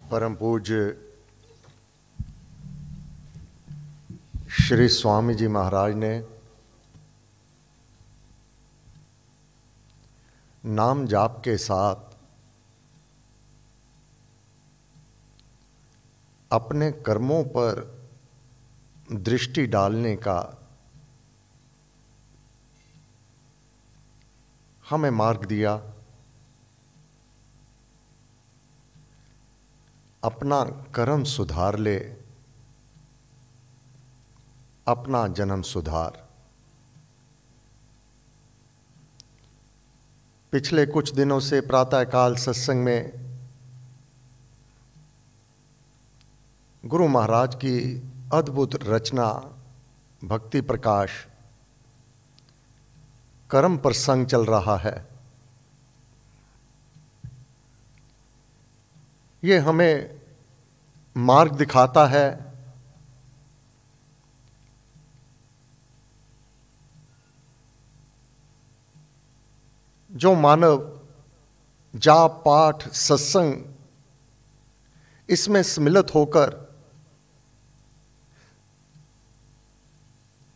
परम पूज्य श्री स्वामी जी महाराज ने नाम जाप के साथ अपने कर्मों पर दृष्टि डालने का हमें मार्ग दिया। अपना कर्म सुधार ले, अपना जन्म सुधार। पिछले कुछ दिनों से प्रातःकाल सत्संग में गुरु महाराज की अद्भुत रचना भक्ति प्रकाश कर्म प्रसंग चल रहा है। ये हमें मार्ग दिखाता है जो मानव जाप पाठ सत्संग इसमें सम्मिलित होकर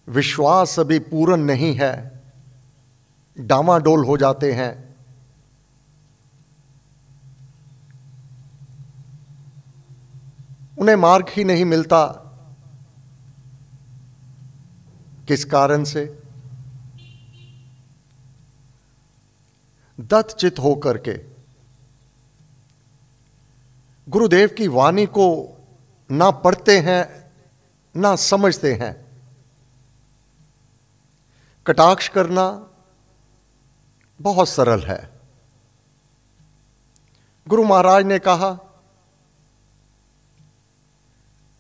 विश्वास अभी पूर्ण नहीं है, डामाडोल हो जाते हैं, उन्हें मार्ग ही नहीं मिलता। किस कारण से? दत्तचित होकर के गुरुदेव की वाणी को ना पढ़ते हैं ना समझते हैं। कटाक्ष करना बहुत सरल है। गुरु महाराज ने कहा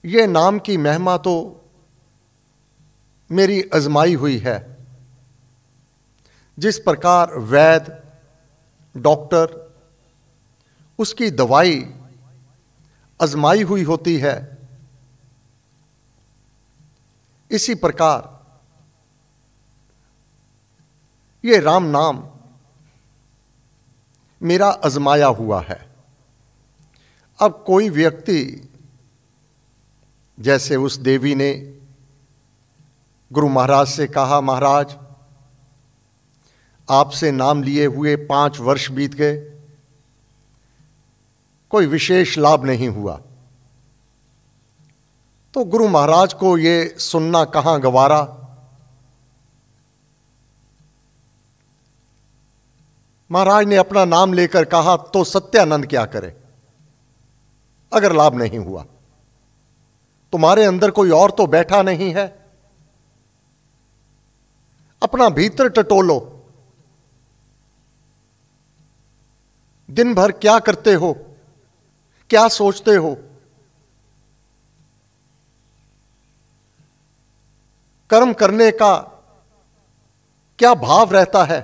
यह नाम की महिमा तो मेरी आजमाई हुई है। जिस प्रकार वैद्य डॉक्टर उसकी दवाई आजमाई हुई होती है, इसी प्रकार ये राम नाम मेरा आजमाया हुआ है। अब कोई व्यक्ति, जैसे उस देवी ने गुरु महाराज से कहा, महाराज आपसे नाम लिए हुए 5 वर्ष बीत गए, कोई विशेष लाभ नहीं हुआ। तो गुरु महाराज को यह सुनना कहां गवारा। महाराज ने अपना नाम लेकर कहा, तो सत्यानंद क्या करे अगर लाभ नहीं हुआ? तुम्हारे अंदर कोई और तो बैठा नहीं है, अपना भीतर टटोलो। दिन भर क्या करते हो, क्या सोचते हो? कर्म करने का क्या भाव रहता है?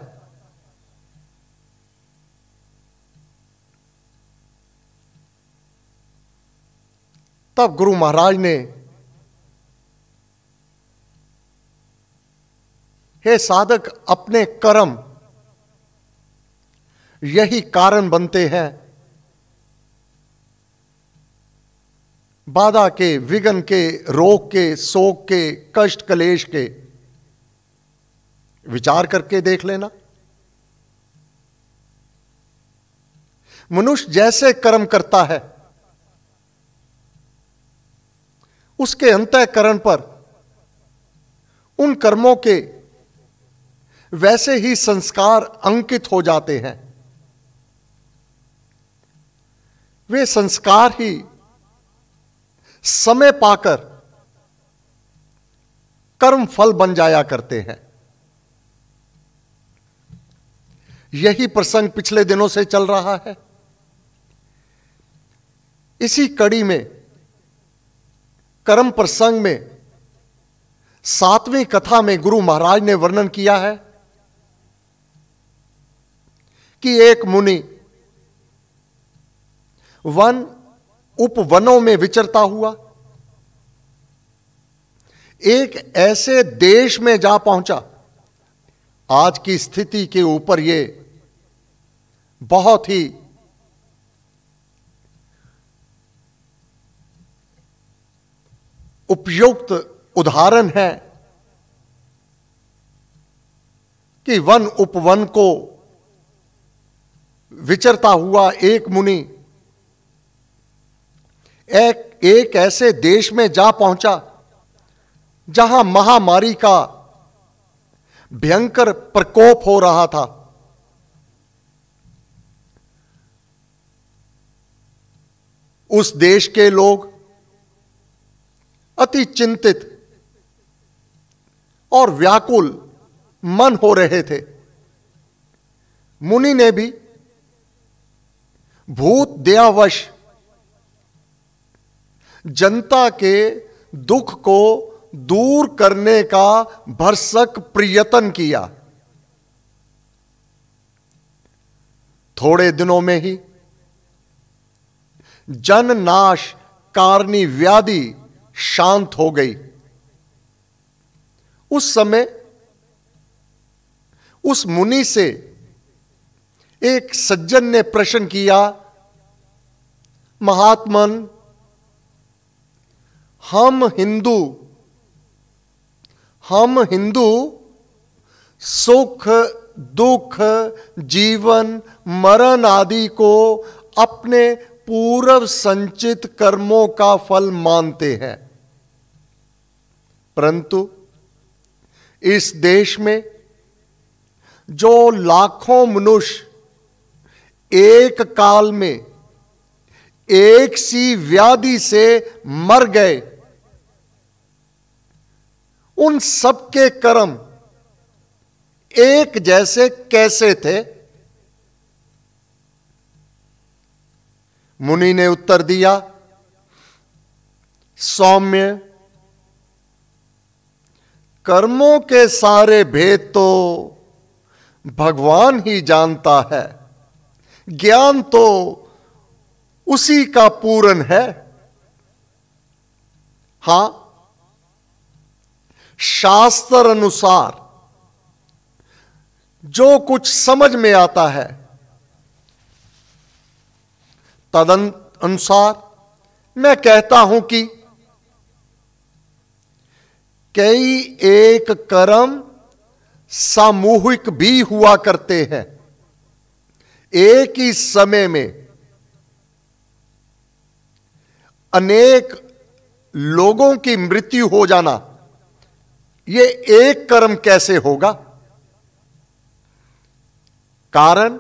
तब गुरु महाराज ने, हे साधक, अपने कर्म यही कारण बनते हैं बाधा के, विघ्न के, रोग के, शोक के, कष्ट कलेश के। विचार करके देख लेना। मनुष्य जैसे कर्म करता है उसके अंतःकरण पर उन कर्मों के वैसे ही संस्कार अंकित हो जाते हैं। वे संस्कार ही समय पाकर कर्म फल बन जाया करते हैं। यही प्रसंग पिछले दिनों से चल रहा है। इसी कड़ी में कर्म प्रसंग में 7वीं कथा में गुरु महाराज ने वर्णन किया है कि एक मुनि वन उपवनों में विचरता हुआ एक ऐसे देश में जा पहुंचा। आज की स्थिति के ऊपर यह बहुत ही उपयुक्त उदाहरण है कि वन उपवन को विचरता हुआ एक मुनि एक ऐसे देश में जा पहुंचा जहां महामारी का भयंकर प्रकोप हो रहा था। उस देश के लोग अति चिंतित और व्याकुल मन हो रहे थे। मुनि ने भी भूत दयावश जनता के दुख को दूर करने का भरसक प्रयत्न किया। थोड़े दिनों में ही जननाश कारणी व्याधि शांत हो गई। उस समय उस मुनि से एक सज्जन ने प्रश्न किया, महात्मन, हम हिंदू सुख दुख जीवन मरण आदि को अपने पूर्व संचित कर्मों का फल मानते हैं, परंतु इस देश में जो लाखों मनुष्य एक काल में एक सी व्याधि से मर गए, उन सबके कर्म एक जैसे कैसे थे? मुनि ने उत्तर दिया, सौम्य, कर्मों के सारे भेद तो भगवान ही जानता है, ज्ञान तो उसी का पूर्ण है। हां, शास्त्र अनुसार जो कुछ समझ में आता है तदनुसार मैं कहता हूं कि कई एक कर्म सामूहिक भी हुआ करते हैं। एक ही समय में अनेक लोगों की मृत्यु हो जाना, यह एक कर्म कैसे होगा? कारण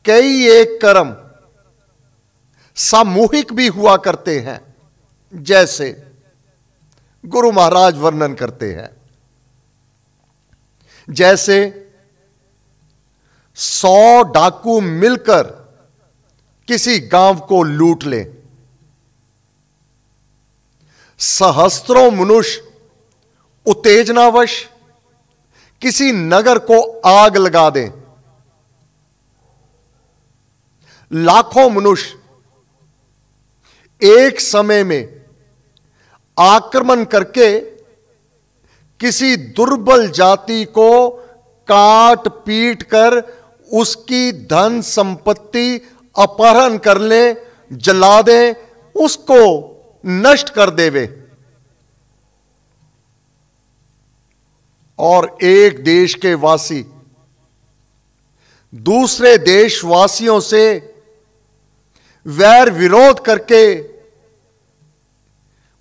कई एक कर्म सामूहिक भी हुआ करते हैं, जैसे गुरु महाराज वर्णन करते हैं। जैसे 100 डाकू मिलकर किसी गांव को लूट ले, सहस्त्रों मनुष्य उत्तेजनावश किसी नगर को आग लगा दें, लाखों मनुष्य एक समय में आक्रमण करके किसी दुर्बल जाति को काट पीट कर उसकी धन संपत्ति अपहरण कर ले, जला दे, उसको नष्ट कर देवे। और एक देश के वासी दूसरे देशवासियों से वैर विरोध करके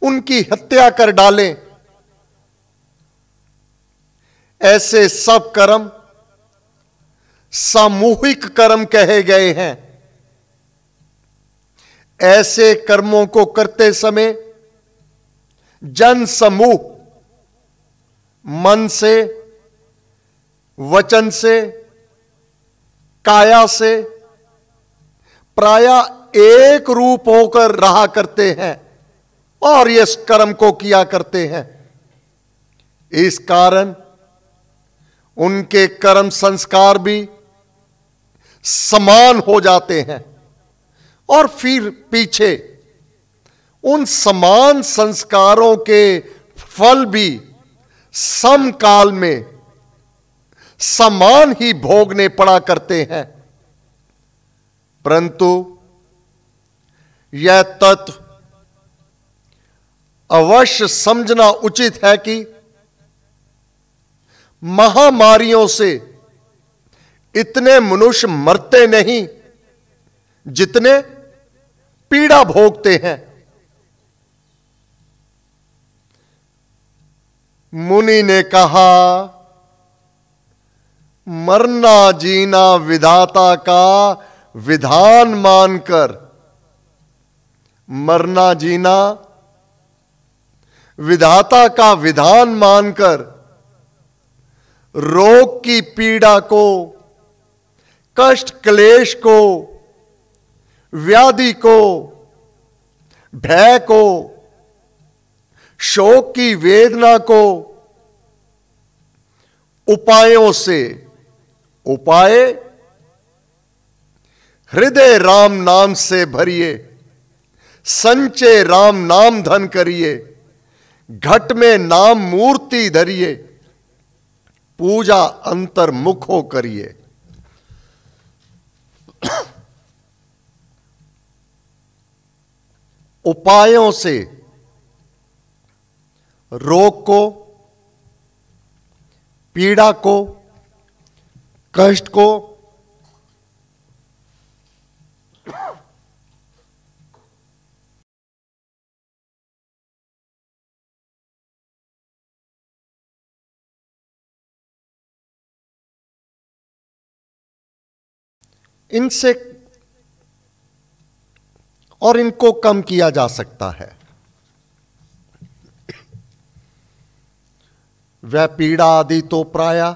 उनकी हत्या कर डालें। ऐसे सब कर्म सामूहिक कर्म कहे गए हैं। ऐसे कर्मों को करते समय जन समूह मन से, वचन से, काया से प्रायः एक रूप होकर रहा करते हैं और इस कर्म को किया करते हैं। इस कारण उनके कर्म संस्कार भी समान हो जाते हैं और फिर पीछे उन समान संस्कारों के फल भी समकाल में समान ही भोगने पड़ा करते हैं। परंतु यह तत्व अवश्य समझना उचित है कि महामारियों से इतने मनुष्य मरते नहीं जितने पीड़ा भोगते हैं। मुनि ने कहा, मरना जीना विधाता का विधान मानकर, मरना जीना विधाता का विधान मानकर रोग की पीड़ा को, कष्ट क्लेश को, व्याधि को, भय को, शोक की वेदना को उपायों से उपाय हृदय राम नाम से भरिए, संचय राम नाम धन करिए, घट में नाम मूर्ति धरिए, पूजा अंतर्मुखो करिए। उपायों से रोग को, पीड़ा को, कष्ट को इनसे और इनको कम किया जा सकता है। वह पीड़ा आदि तो प्रायः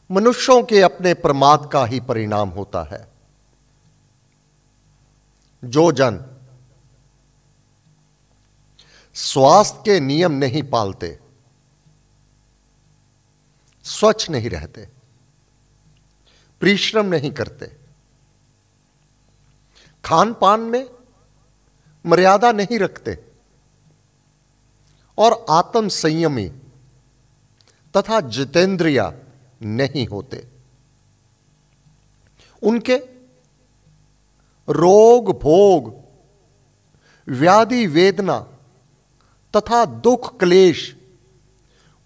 मनुष्यों के अपने प्रमाद का ही परिणाम होता है। जो जन स्वास्थ्य के नियम नहीं पालते, स्वच्छ नहीं रहते, परिश्रम नहीं करते, खान पान में मर्यादा नहीं रखते और आत्म संयमी तथा जितेंद्रिय नहीं होते, उनके रोग भोग, व्याधि वेदना तथा दुख क्लेश,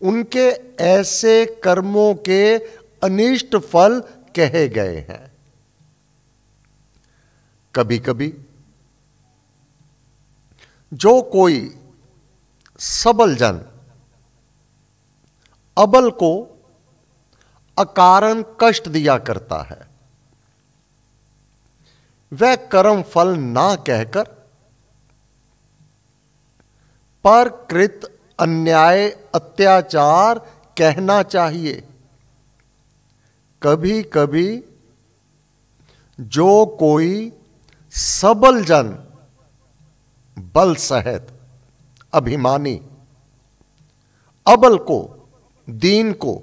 उनके ऐसे कर्मों के अनिष्ट फल कहे गए हैं। कभी कभी जो कोई सबल जन अबल को अकारण कष्ट दिया करता है, वह कर्म फल ना कहकर पर कृत अन्याय अत्याचार कहना चाहिए। कभी कभी जो कोई सबल जन बल सहित अभिमानी अबल को, दीन को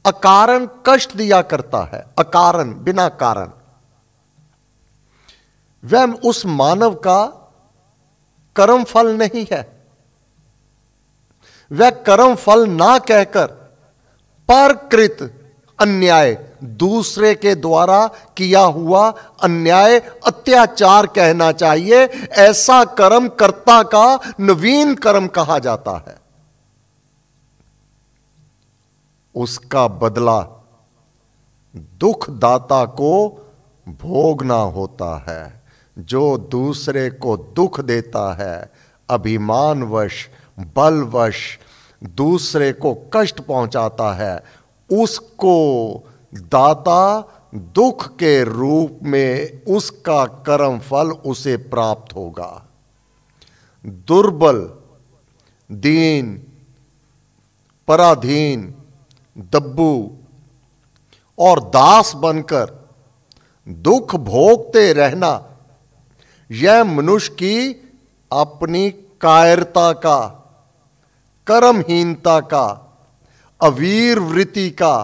अकारण कष्ट दिया करता है, अकारण बिना कारण, वह उस मानव का कर्म फल नहीं है। वह कर्म फल ना कहकर परकृत अन्याय, दूसरे के द्वारा किया हुआ अन्याय अत्याचार कहना चाहिए। ऐसा कर्म कर्ता का नवीन कर्म कहा जाता है। उसका बदला दुखदाता को भोगना होता है। जो दूसरे को दुख देता है, अभिमानवश, बलवश दूसरे को कष्ट पहुंचाता है, उसको दाता दुख के रूप में उसका कर्म फल उसे प्राप्त होगा। दुर्बल, दीन, पराधीन, दब्बू और दास बनकर दुख भोगते रहना, यह मनुष्य की अपनी कायरता का, कर्महीनता का, अवीर वृत्ति का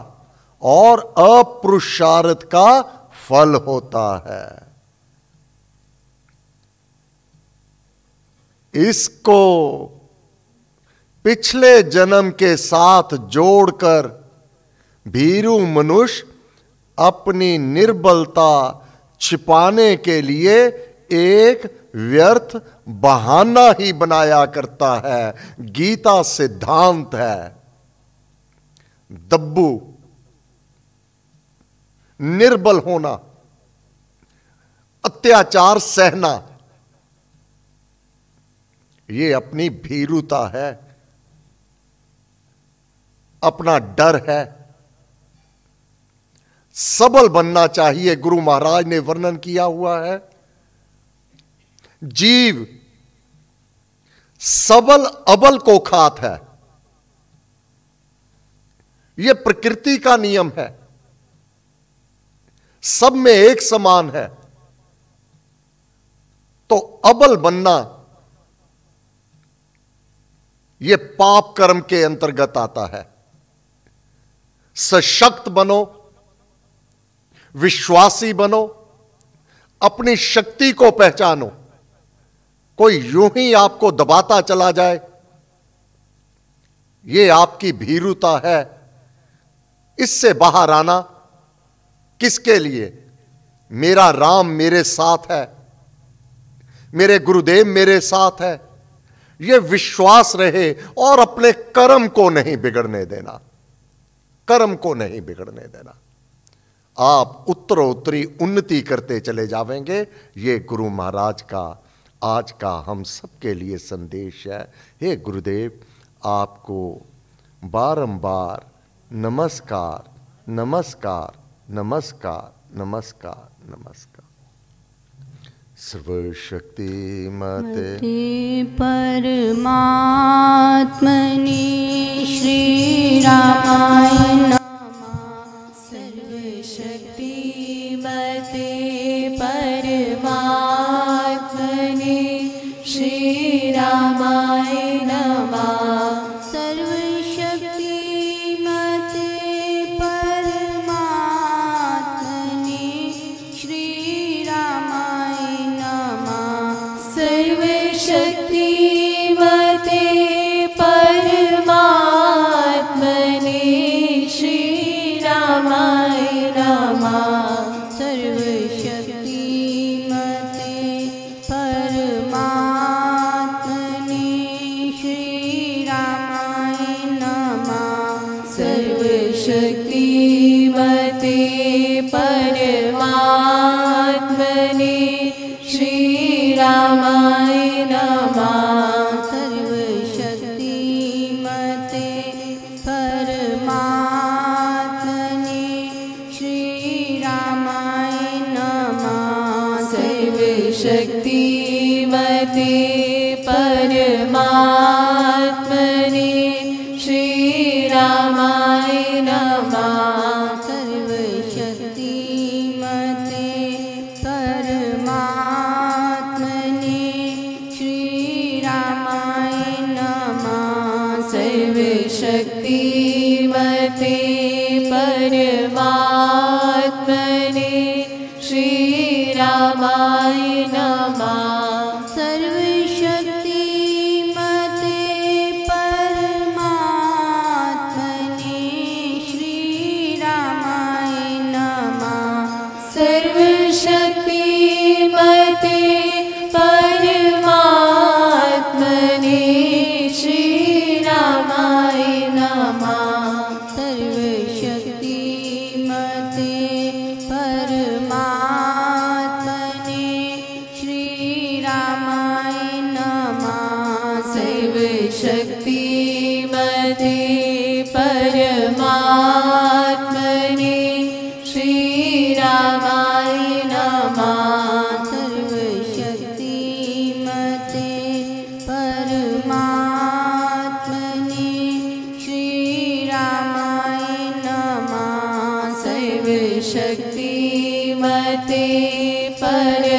और अपुरुषार्थ का फल होता है। इसको पिछले जन्म के साथ जोड़कर भीरू मनुष्य अपनी निर्बलता छिपाने के लिए एक व्यर्थ बहाना ही बनाया करता है। गीता सिद्धांत है, दब्बू, निर्बल होना, अत्याचार सहना, ये अपनी भीरुता है, अपना डर है। सबल बनना चाहिए। गुरु महाराज ने वर्णन किया हुआ है, जीव सबल अबल को खात है। यह प्रकृति का नियम है, सब में एक समान है। तो अबल बनना यह पाप कर्म के अंतर्गत आता है। सशक्त बनो, विश्वासी बनो, अपनी शक्ति को पहचानो। कोई यूं ही आपको दबाता चला जाए, यह आपकी भीरुता है। इससे बाहर आना किसके लिए? मेरा राम मेरे साथ है, मेरे गुरुदेव मेरे साथ है, यह विश्वास रहे और अपने कर्म को नहीं बिगड़ने देना, कर्म को नहीं बिगड़ने देना। आप उत्तरोत्तरी उन्नति करते चले जावेंगे। ये गुरु महाराज का आज का हम सबके लिए संदेश है। हे गुरुदेव, आपको बारंबार नमस्कार, नमस्कार, नमस्कार, नमस्कार, नमस्कार। सर्वशक्तिमते परमात्मने श्री रामाय नमः। सर्वशक्तिमते परमात्मने श्री रामाय नमः। सर्वशक्तिमते परमात्मने श्री रामाय नमः। सर्वशक्तिमते परमात्मने श्री रामाय नमः। सर्वशक्तिमते परमात्मने श्री रामाय नमः। सर्वशक्तिमते परमात्मने श्री रामाय नमः। सर्वशक्तिमते परमात्मने श्री रामाय नमः। सर्वशक्तिमते परमात्मने श्री रामाय नमः। सर्वशक्तिमते परमात्मने श्री रामाय नमः। सर्वशक्तिमते परमात्मने श्री रामाय नमः। सर्वशक्तिमते परमात्मने श्री रामाय नमः। सर्वशक्तिमते परमात्मने श्री रामाय नमः। सर्वशक्तिमते परमात्मने श्री रामाय नमः। सर्वशक्तिमते परमात्मने श्री रामाय नमः। सर्वशक्तिमते परमात्मने श्री रामाय नमः। सर्वशक्तिमते परमात्मने